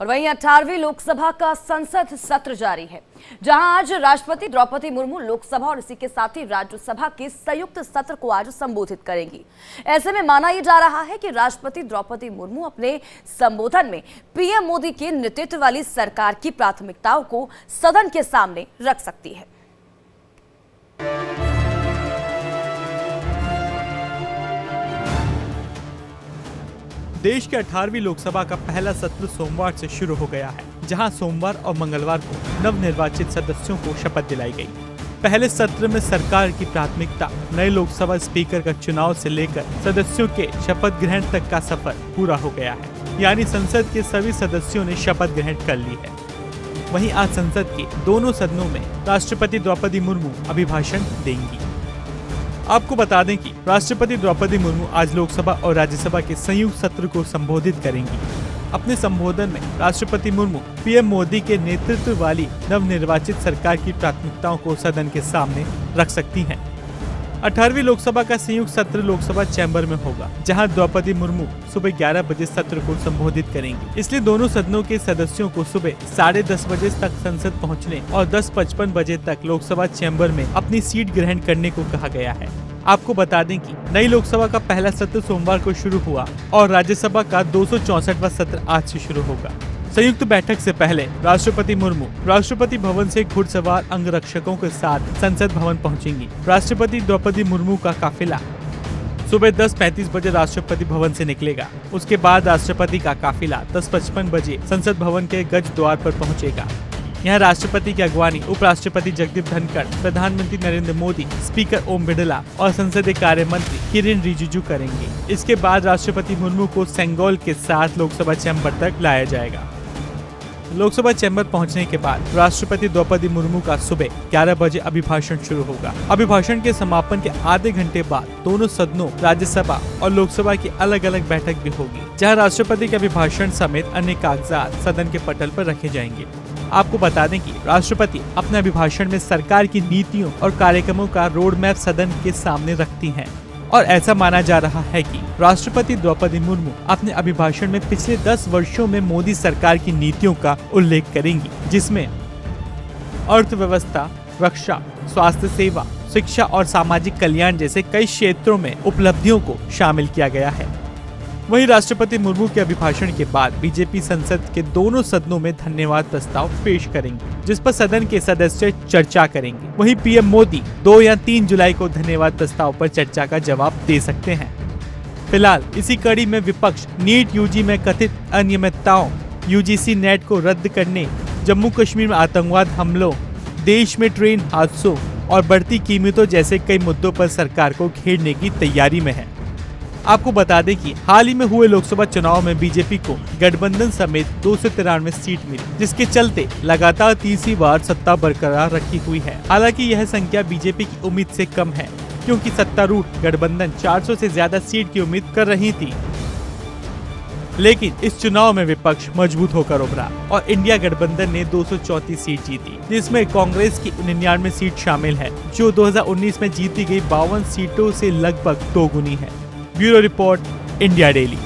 और वहीं 18वीं लोकसभा का संसद सत्र जारी है, जहां आज राष्ट्रपति द्रौपदी मुर्मू लोकसभा और इसी के साथ ही राज्यसभा के संयुक्त सत्र को आज संबोधित करेंगी। ऐसे में माना यह जा रहा है कि राष्ट्रपति द्रौपदी मुर्मू अपने संबोधन में पीएम मोदी के नेतृत्व वाली सरकार की प्राथमिकताओं को सदन के सामने रख सकती है। देश के 18वीं लोकसभा का पहला सत्र सोमवार से शुरू हो गया है, जहां सोमवार और मंगलवार को नवनिर्वाचित सदस्यों को शपथ दिलाई गई। पहले सत्र में सरकार की प्राथमिकता नए लोकसभा स्पीकर का चुनाव से लेकर सदस्यों के शपथ ग्रहण तक का सफर पूरा हो गया है, यानी संसद के सभी सदस्यों ने शपथ ग्रहण कर ली है। वहीं आज संसद के दोनों सदनों में राष्ट्रपति द्रौपदी मुर्मू अभिभाषण देंगी। आपको बता दें कि राष्ट्रपति द्रौपदी मुर्मू आज लोकसभा और राज्यसभा के संयुक्त सत्र को संबोधित करेंगी। अपने संबोधन में राष्ट्रपति मुर्मू पीएम मोदी के नेतृत्व वाली नवनिर्वाचित सरकार की प्राथमिकताओं को सदन के सामने रख सकती हैं। 18वीं लोकसभा का संयुक्त सत्र लोकसभा चैम्बर में होगा, जहां द्रौपदी मुर्मू सुबह 11 बजे सत्र को संबोधित करेंगी। इसलिए दोनों सदनों के सदस्यों को सुबह 10:30 बजे तक संसद पहुंचने और 10:55 बजे तक लोकसभा चैम्बर में अपनी सीट ग्रहण करने को कहा गया है। आपको बता दें कि नई लोकसभा का पहला सत्र सोमवार को शुरू हुआ और राज्यसभा का 264वां सत्र आज से शुरू होगा। संयुक्त बैठक से पहले राष्ट्रपति मुर्मू राष्ट्रपति भवन से घुड़सवार अंगरक्षकों के साथ संसद भवन पहुंचेंगी। राष्ट्रपति द्रौपदी मुर्मू का काफिला सुबह 10:35 बजे राष्ट्रपति भवन से निकलेगा। उसके बाद राष्ट्रपति का काफिला 10:55 बजे संसद भवन के गज द्वार पर पहुंचेगा। यहाँ राष्ट्रपति की अगवानी उपराष्ट्रपति जगदीप धनखड़, प्रधानमंत्री नरेंद्र मोदी, स्पीकर ओम बिरला और संसदीय कार्य मंत्री किरेन रिजिजू करेंगे। इसके बाद राष्ट्रपति मुर्मू को सेंगोल के साथ लोकसभा चैम्बर तक लाया जाएगा। लोकसभा चैम्बर पहुंचने के बाद राष्ट्रपति द्रौपदी मुर्मू का सुबह 11 बजे अभिभाषण शुरू होगा। अभिभाषण के समापन के आधे घंटे बाद दोनों सदनों राज्यसभा और लोकसभा की अलग अलग बैठक भी होगी, जहां राष्ट्रपति के अभिभाषण समेत अन्य कागजात सदन के पटल पर रखे जाएंगे। आपको बता दें कि राष्ट्रपति अपने अभिभाषण में सरकार की नीतियों और कार्यक्रमों का रोड मैप सदन के सामने रखती हैं और ऐसा माना जा रहा है कि राष्ट्रपति द्रौपदी मुर्मू अपने अभिभाषण में पिछले 10 वर्षों में मोदी सरकार की नीतियों का उल्लेख करेंगी, जिसमें अर्थव्यवस्था, रक्षा, स्वास्थ्य सेवा, शिक्षा और सामाजिक कल्याण जैसे कई क्षेत्रों में उपलब्धियों को शामिल किया गया है। वहीं राष्ट्रपति मुर्मू के अभिभाषण के बाद बीजेपी संसद के दोनों सदनों में धन्यवाद प्रस्ताव पेश करेंगे, जिस पर सदन के सदस्य चर्चा करेंगे। वहीं पीएम मोदी 2 या 3 जुलाई को धन्यवाद प्रस्ताव पर चर्चा का जवाब दे सकते हैं। फिलहाल इसी कड़ी में विपक्ष नीट यूजी में कथित अनियमितताओं, यूजीसी नेट को रद्द करने, जम्मू कश्मीर में आतंकवाद हमलों, देश में ट्रेन हादसों और बढ़ती कीमतों जैसे कई मुद्दों पर सरकार को घेरने की तैयारी में है। आपको बता दें कि हाल ही में हुए लोकसभा चुनाव में बीजेपी को गठबंधन समेत 293 सीट मिली, जिसके चलते लगातार तीसरी बार सत्ता बरकरार रखी हुई है। हालांकि यह संख्या बीजेपी की उम्मीद से कम है, क्योंकि सत्तारूढ़ गठबंधन 400 से ज्यादा सीट की उम्मीद कर रही थी। लेकिन इस चुनाव में विपक्ष मजबूत होकर उभरा और इंडिया गठबंधन ने 234 सीट जीती, जिसमें कांग्रेस की 99 सीट शामिल है, जो 2019 में जीती गई 52 सीटों से लगभग दोगुनी है। Bureau report, India daily.